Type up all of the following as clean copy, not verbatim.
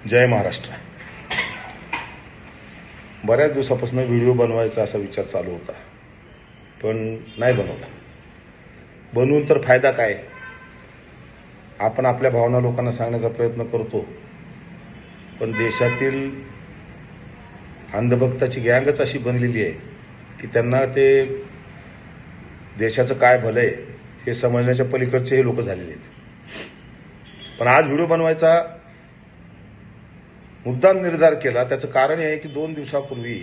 जय महाराष्ट्र. बऱ्याच दिवसापासून व्हिडिओ बनवायचा असा विचार चालू होता, पण नाही बनवला. बनवून तर फायदा काय? आपण आपल्या भावना लोकांना सांगण्याचा प्रयत्न करतो, पण देशातील अंधभक्ताची गँगच अशी बनलेली आहे की त्यांना ते देशाचं काय भलंय हे समजण्याच्या पलीकडचे हे लोक झालेले आहेत. पण आज व्हिडिओ बनवायचा मुद्दाम निर्धार केला. त्याचं कारण हे आहे की 2 दिवसापूर्वी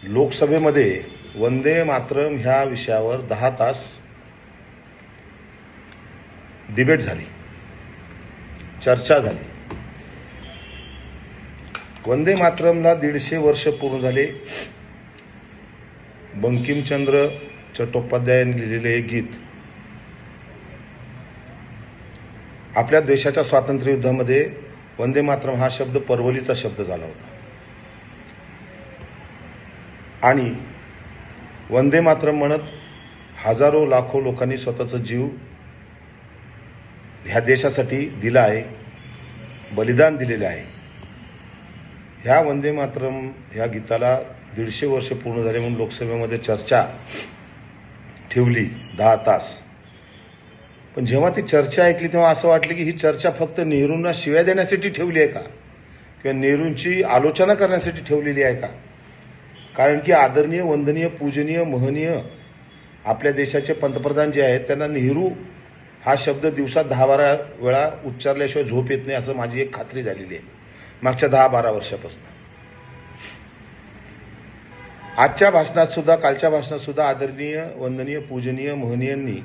लोकसभेमध्ये वंदे मातरम ह्या विषयावर 10 तास डिबेट झाली, चर्चा झाली. वंदे मातरमला 150 वर्ष पूर्ण झाले. बंकिमचंद्र चट्टोपाध्यायांनी लिहिलेले हे गीत आपल्या देशाच्या स्वातंत्र्य युद्धामध्ये वंदे मातरम हा शब्द परवलीचा शब्द झाला होता. आणि वंदे मातरम म्हणत हजारो लाखो लोकांनी स्वतःचा जीव ह्या देशासाठी दिला आहे, बलिदान दिलेले आहे. ह्या वंदे मातरम ह्या गीताला 150 वर्ष पूर्ण झाले म्हणून लोकसभेमध्ये चर्चा ठेवली 10 तास. पण जेव्हा ती चर्चा ऐकली तेव्हा असं वाटलं की ही चर्चा फक्त नेहरूंना शिव्या देण्यासाठी ठेवली आहे का, किंवा नेहरूंची आलोचना करण्यासाठी ठेवलेली आहे का? कारण की आदरणीय, वंदनीय, पूजनीय, महनीय आपल्या देशाचे पंतप्रधान जे आहेत त्यांना नेहरू हा शब्द दिवसात 10-12 वेळा उच्चारल्याशिवाय झोप येत नाही, असं माझी एक खात्री झालेली आहे मागच्या 10-12 वर्षापासून. आजच्या भाषणात सुद्धा, कालच्या भाषणात सुद्धा आदरणीय, वंदनीय, पूजनीय, महनीयांनी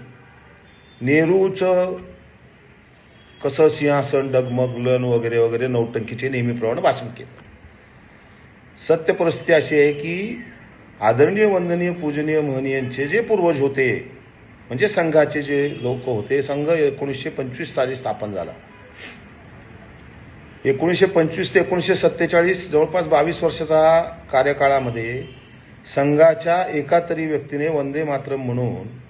नेहरूचं कसं सिंहासन डगमगलं वगैरे वगैरे नौटंकीचे नेहमीप्रमाणे भाषण केलं. सत्य परिस्थिती अशी आहे की आदरणीय, वंदनीय, पूजनीय, महनीयांचे जे पूर्वज होते, म्हणजे संघाचे जे लोक होते, संघ 1925 साली स्थापन झाला. 1925 ते 1947 जवळपास 22 वर्षाचा कार्यकाळामध्ये संघाच्या एका तरी व्यक्तीने वंदे मातरम म्हणून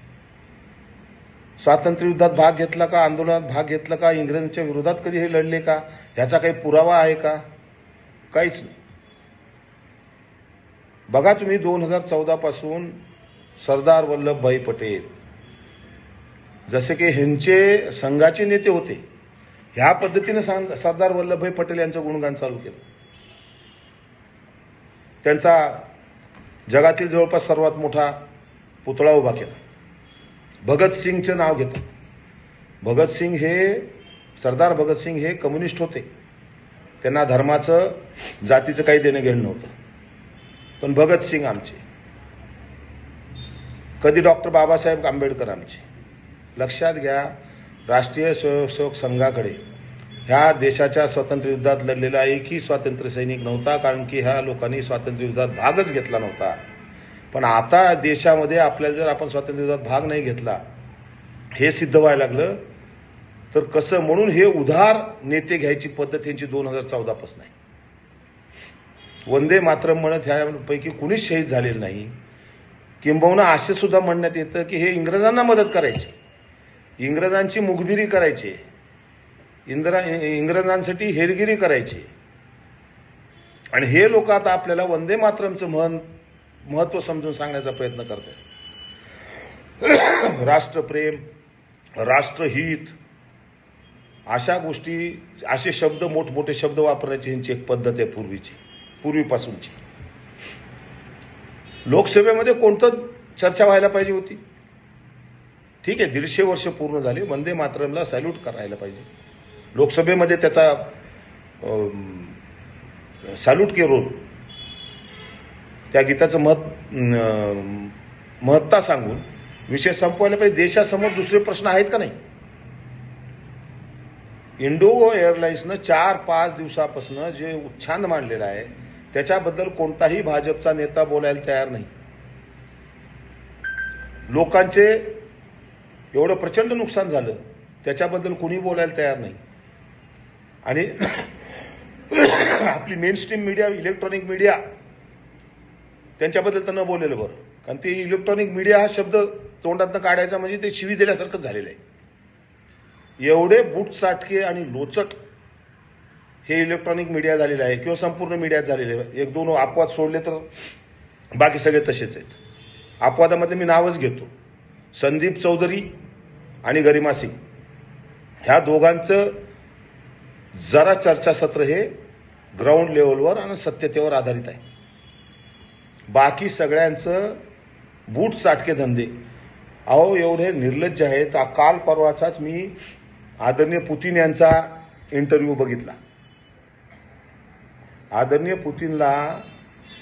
स्वातंत्र्य युद्धात भाग घेतला का, आंदोलनात भाग घेतला का, इंग्रजांच्या विरोधात कधी हे लढले का, ह्याचा काही पुरावा आहे का? काहीच नाही. बघा तुम्ही 2014 पासून सरदार वल्लभभाई पटेल जसे की ह्यांचे संघाचे नेते होते, ह्या पद्धतीने सरदार वल्लभभाई पटेल यांचं गुणगान चालू केलं. त्यांचा जगातील जवळपास सर्वात मोठा पुतळा उभा केला. भगतसिंगचं नाव घेतात. भगतसिंग हे, सरदार भगतसिंग हे कम्युनिस्ट होते. त्यांना धर्माचं, जातीचं काही देणं घेणं नव्हतं. पण भगतसिंग आमचे, कधी डॉक्टर बाबासाहेब आंबेडकर आमचे. लक्षात घ्या, राष्ट्रीय स्वयंसेवक संघाकडे ह्या देशाच्या स्वातंत्र्य युद्धात लढलेला एकही स्वातंत्र्य सैनिक नव्हता, कारण की ह्या लोकांनी स्वातंत्र्य युद्धात भागच घेतला नव्हता. पण आता देशामध्ये आपल्याला जर आपण स्वातंत्र्य युद्धात भाग नाही घेतला हे सिद्ध व्हायला लागलं तर कसं? म्हणून हे उधार नेते घ्यायची पद्धत यांची 2014 पासून आहे. वंदे मातरम म्हणत ह्यापैकी कुणीच शहीद झालेलं नाही. किंबहुना असे सुद्धा म्हणण्यात येतं की हे इंग्रजांना मदत करायचे, इंग्रजांची मुखबिरी करायचे, इंग्रजांसाठी हेरगिरी करायची. आणि हे लोक आता आपल्याला वंदे मातरमचं महत्व समजून सांगण्याचा प्रयत्न करतात. राष्ट्रप्रेम, राष्ट्रहित अशा गोष्टी, असे शब्द, मोठमोठे शब्द वापरण्याची ह्यांची एक पद्धत आहे पूर्वीपासूनची. लोकसभेमध्ये कोणतं चर्चा व्हायला पाहिजे होती? ठीक आहे, 150 वर्ष पूर्ण झाली, वंदे मातरमला सॅल्यूट करायला पाहिजे. लोकसभेमध्ये त्याचा सॅल्यूट करून त्या गीताचं महत्ता सांगून विषय संपवायला पाहिजे. देशासमोर दुसरे प्रश्न आहेत का नाही? इंडिगो एअरलाइन्सनं 4-5 दिवसापासून जे उच्छाद मांडलेला आहे त्याच्याबद्दल कोणताही भाजपचा नेता बोलायला तयार नाही. लोकांचे एवढं प्रचंड नुकसान झालं त्याच्याबद्दल कोणी बोलायला तयार नाही. आणि आपली main stream media, electronic media त्यांच्याबद्दल तर न बोललेलं बरं, कारण ते इलेक्ट्रॉनिक मीडिया हा शब्द तोंडातनं काढायचा म्हणजे ते शिवी दिल्यासारखंच झालेलं आहे. एवढे बुटसाटके आणि लोचट हे इलेक्ट्रॉनिक मीडिया झालेलं आहे किंवा संपूर्ण मीडियात झालेले आहे. एक दोन अपवाद सोडले तर बाकी सगळे तसेच आहेत. अपवादामध्ये मी नावच घेतो, संदीप चौधरी आणि गरिमा सिंग ह्या दोघांचं जरा चर्चासत्र हे ग्राउंड लेवलवर आणि सत्यतेवर आधारित आहे. बाकी सगळ्यांचं बूट चाटके धंदे. अहो एवढे निर्लज्ज आहेत. काल परवाचाच मी आदरणीय पुतीन यांचा इंटरव्ह्यू बघितला. आदरणीय पुतीनला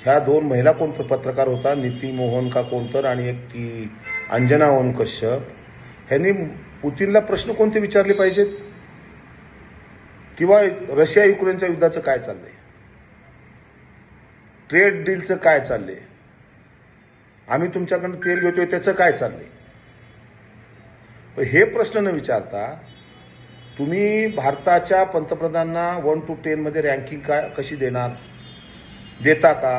ह्या दोन महिला कोणतर पत्रकार होता, नीती मोहन का कोणतर आणि एक ती अंजना ओम कश्यप, ह्यांनी पुतीनला प्रश्न कोणते विचारले पाहिजेत, किंवा रशिया युक्रेनच्या युद्धाचं काय चाललंय, ट्रेड डीलचं काय चाललंय, आम्ही तुमच्याकडून तेल घेतोय त्याचं काय चाललंय. हे प्रश्न न विचारता तुम्ही भारताच्या पंतप्रधानांना 1 to 10 मध्ये रँकिंग कशी देता का.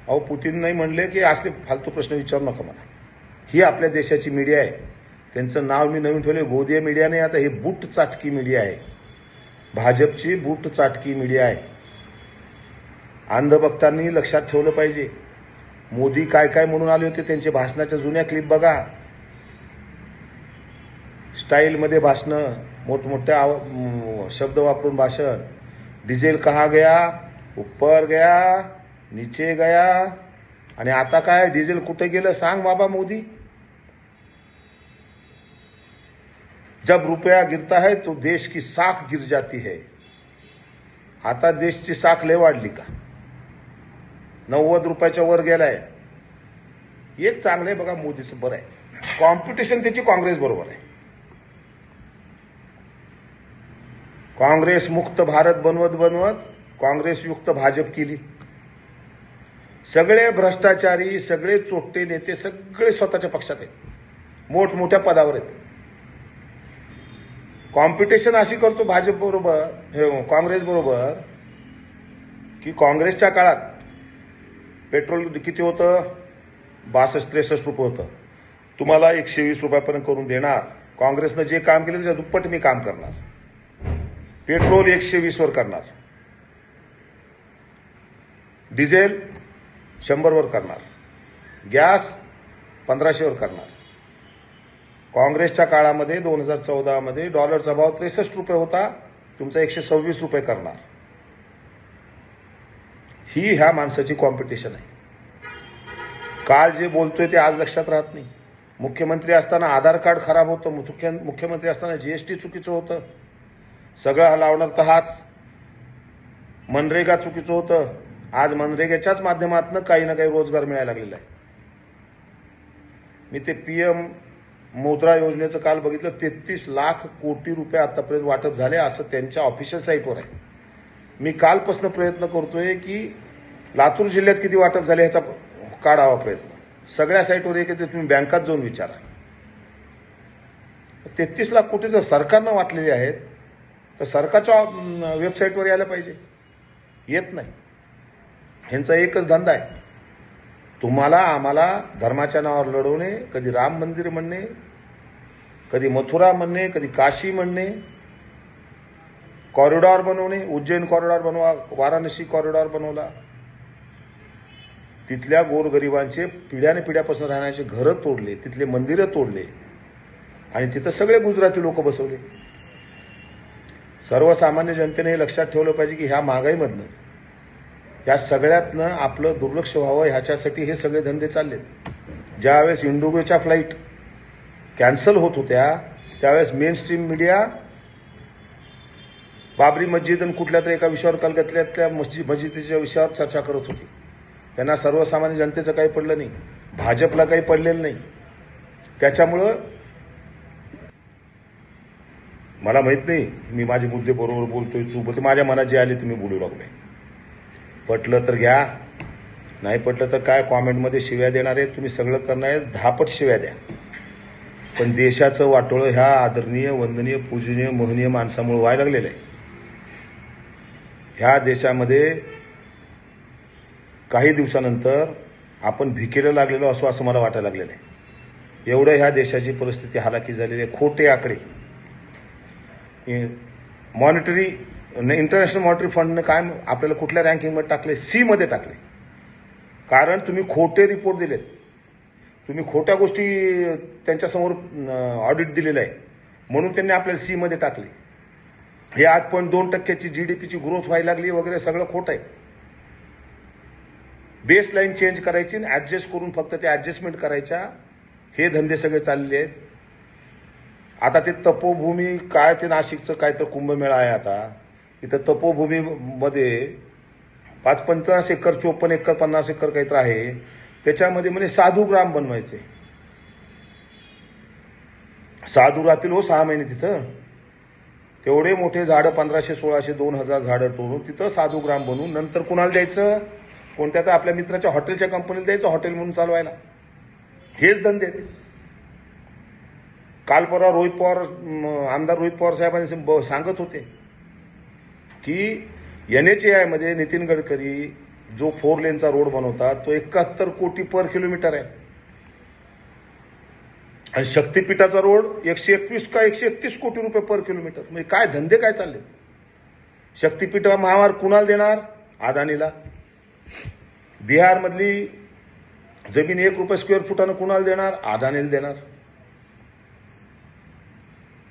अहो पुतीन नाही म्हणले की असले फालतू प्रश्न विचारू नका मला. ही आपल्या देशाची मीडिया आहे. त्यांचं नाव मी नवीन ठेवले, गोदीय मीडिया नाही, आता हे बूट चाटकी मीडिया आहे. भाजपची बूट चाटकी मीडिया आहे. अंधभक्तांनी लक्षात ठेवलं पाहिजे. मोदी काय काय म्हणून आले होते, त्यांच्या भाषणाच्या जुन्या क्लिप बघा. स्टाईलमध्ये भाषणं, मोठमोठ्या शब्द वापरून भाषण. डिझेल कहा गया, ऊपर गया, नीचे गया, आणि आता काय डिझेल कुठे गेलं सांग बाबा मोदी. जब रुपया गिरता है तो देश की साख गिर जाती है. आता देशची साख लय वाढली का, 90 रुपयाच्या वर गेलाय. एक चांगलं आहे बघा मोदीचं, बरं आहे. कॉम्पिटिशन त्याची काँग्रेस बरोबर आहे. काँग्रेस मुक्त भारत बनवत काँग्रेस युक्त भाजप केली. सगळे भ्रष्टाचारी, सगळे चोट्टे नेते सगळे स्वतःच्या पक्षात आहेत, मोठमोठ्या पदावर आहेत. कॉम्पिटिशन अशी करतो भाजप बरोबर, काँग्रेस बरोबर, की काँग्रेसच्या काळात पेट्रोल किती होतं, 62-63 रुपये होतं. तुम्हाला 120 रुपयापर्यंत करून देणार. काँग्रेसनं जे काम केलं त्याच्या दुप्पट मी काम करणार. पेट्रोल 120 वर करणार, डिझेल 100 वर करणार, गॅस 1500 वर करणार. काँग्रेसच्या काळामध्ये 2014 मध्ये डॉलरचा भाव 63 रुपये होता, तुमचा 126 रुपये करणार. ही ह्या माणसाची कॉम्पिटिशन आहे. काल जे बोलतोय ते आज लक्षात राहत नाही. मुख्यमंत्री असताना आधार कार्ड खराब होतं, मुख्यमंत्री असताना जीएसटी चुकीचं होतं, सगळं लावणार तर हाच. मनरेगा चुकीचं होतं, आज मनरेगाच्याच माध्यमातून काही ना काही रोजगार मिळायला लागलेला आहे. मी ते पीएम मुद्रा योजनेचं काल बघितलं, 33 लाख कोटी रुपये आतापर्यंत वाटप झाले असं त्यांच्या ऑफिशियल साईटवर आहे. मी कालपासून प्रयत्न करतोय की लातूर जिल्ह्यात किती वाटप झाले ह्याचा काढावा प्रयत्न. सगळ्या साईटवर एक ते तुम्ही बँकात जाऊन विचारा. 33 लाख कोटी जर सरकारनं वाटलेले आहेत तर सरकारच्या वेबसाईटवर यायला पाहिजे, येत नाही. ह्यांचा एकच धंदा आहे, तुम्हाला आम्हाला धर्माच्या नावावर लढवणे. कधी राम मंदिर म्हणणे, कधी मथुरा म्हणणे, कधी काशी म्हणणे, कॉरिडॉर बनवणे. उज्जैन कॉरिडॉर बनवा, वाराणसी कॉरिडॉर बनवला. तिथल्या गोरगरिबांचे पिढ्याने पिढ्यापासून राहण्याचे घरं तोडले, तिथले मंदिरं तोडले आणि तिथं सगळे गुजराती लोक बसवले. सर्वसामान्य जनतेने हे लक्षात ठेवलं पाहिजे की ह्या महागाईमधनं, या सगळ्यातनं आपलं दुर्लक्ष व्हावं ह्याच्यासाठी हे सगळे धंदे चाललेत. ज्यावेळेस इंडिगोच्या फ्लाईट कॅन्सल होत होत्या त्यावेळेस मेन स्ट्रीम मीडिया बाबरी मस्जिद आणि कुठल्या तरी एका विषयावर कलकत्त्यातल्या मस्जिदीच्या विषयावर चर्चा करत होती. त्यांना सर्वसामान्य जनतेचं काही पडलं नाही, भाजपला काही पडलेलं नाही. त्याच्यामुळं मला माहित नाही, मी माझे मुद्दे बरोबर बोलतोय, चूक माझ्या मनात जे आले तुम्ही बोलू लागले. पटलं तर घ्या, नाही पटलं तर काय कॉमेंटमध्ये शिव्या देणार आहे तुम्ही, सगळं करणार आहे, 10 पट शिव्या द्या. पण देशाचं वाटोळं ह्या आदरणीय, वंदनीय, पूजनीय, महनीय माणसामुळे व्हायला लागलेलं आहे. ह्या देशामध्ये काही दिवसानंतर आपण भिकेला लागलेलो असं मला वाटायला लागलेलं आहे. एवढं ह्या देशाची परिस्थिती हालाकी झालेली आहे. खोटे आकडे, मॉनिटरी इंटरनॅशनल मॉनिटरी फंडने काय आपल्याला कुठल्या रँकिंगमध्ये टाकले? सी मध्ये टाकले. कारण तुम्ही खोटे रिपोर्ट दिलेत, तुम्ही खोट्या गोष्टी त्यांच्यासमोर ऑडिट दिलेलं आहे, म्हणून त्यांनी आपल्याला सी मध्ये टाकले. हे 8.2% GDPची ग्रोथ व्हायला लागली वगैरे सगळं खोटं आहे. बेस लाईन चेंज करायची आणि ऍडजस्ट करून फक्त ते ऍडजस्टमेंट करायच्या, हे धंदे सगळे चालले आहेत. आता ते तपोभूमी काय, ते नाशिकचं काय तर कुंभमेळा आहे आता, इथं तपोभूमीमध्ये 5-50 एकर 54 एकर 50 एकर काहीतरी आहे, त्याच्यामध्ये म्हणजे साधू ग्राम बनवायचे. साधू राहतील हो 6 महिने तिथं. तेवढे मोठे झाडं 1500, 1600, 2000 झाडं तोडून तिथं साधू ग्राम बनवून नंतर कुणाला द्यायचं? कोणत्या तर आपल्या मित्राच्या हॉटेलच्या कंपनीला द्यायचं, हॉटेल म्हणून चालवायला. हेच धंदे. काल परवा आमदार रोहित पवार साहेबांनी सांगत होते की NHAI मध्ये नितीन गडकरी जो 4 लेनचा रोड बनवतात तो 71 कोटी पर किलोमीटर आहे, आणि शक्तीपीठाचा रोड 121 का 131 कोटी रुपये पर किलोमीटर. म्हणजे काय धंदे काय चालले? शक्तीपीठ महामार्ग कुणाला देणार? अदानीला. बिहारमधली जमीन 1 रुपये स्क्वेअर फुटानं कुणाला देणार? अदानीला देणार.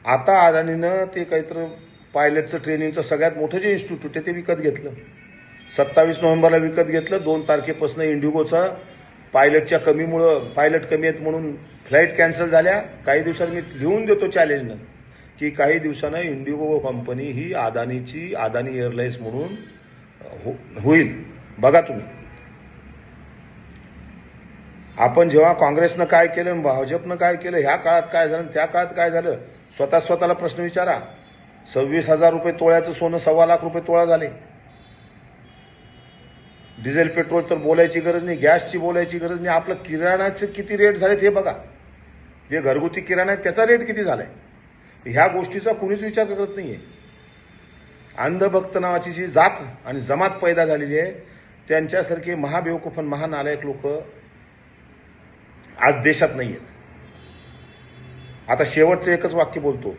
आता अदानीनं ते काहीतरी पायलटचं ट्रेनिंगचं सगळ्यात मोठं जे इन्स्टिट्यूट आहे ते विकत घेतलं. 27 नोव्हेंबरला विकत घेतलं. 2 तारखेपासून इंडिगोचा पायलट कमी आहेत म्हणून फ्लाईट कॅन्सल झाल्या. काही दिवसांनी मी लिहून देतो चॅलेंजनं की काही दिवसानं इंडिगो कंपनी ही अदानी एअरलाईन्स म्हणून होईल. बघा तुम्ही, आपण जेव्हा काँग्रेसनं काय केलं, भाजपनं काय केलं, ह्या काळात काय झालं, त्या काळात काय झालं, स्वतःला प्रश्न विचारा. 26,000 रुपये तोळ्याचं सोनं 1.25 लाख रुपये तोळा झाले. डिझेल पेट्रोल तर बोलायची गरज नाही, गॅसची बोलायची गरज नाही. आपलं किराणाचे किती रेट झालेत हे बघा. जे घरगुती किराणा आहे त्याचा रेट किती झालाय, ह्या गोष्टीचा कुणीच विचार करत नाहीये. अंधभक्त नावाची जी जात आणि जमात पैदा झालेली आहे, त्यांच्यासारखे महाबेवकूफ आणि महानालायक लोक आज देशात नाही आहेत. आता शेवटचं एकच वाक्य बोलतो.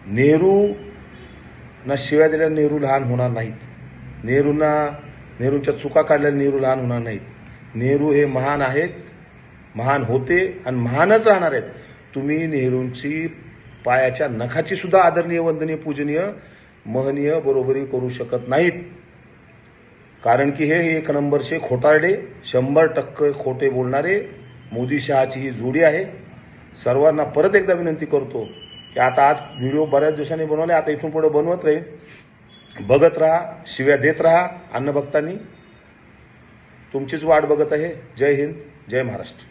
नेहरूंना शिव्या दिल्या नेहरू लहान होणार नाहीत. नेहरूंच्या चुका काढल्या नेहरू लहान होणार नाहीत. नेहरू हे महान आहेत, महान होते आणि महानच राहणार आहेत. तुम्ही नेहरूंची पायाच्या नखाची सुद्धा आदरणीय, वंदनीय, पूजनीय, महनीय बरोबरी करू शकत नाहीत. कारण की हे 1 नंबरचे खोटारडे, 100% खोटे बोलणारे मोदी शहाची ही जोडी आहे. सर्वांना परत एकदा विनंती करतो की आता आज व्हिडिओ बऱ्याच दिवसांनी बनवले, आता इथून पुढे बनवत राहील. बघत राहा, शिव्या देत राहा. अन्नभक्तांनी तुमचीच वाट बघत आहे. जय हिंद, जय महाराष्ट्र.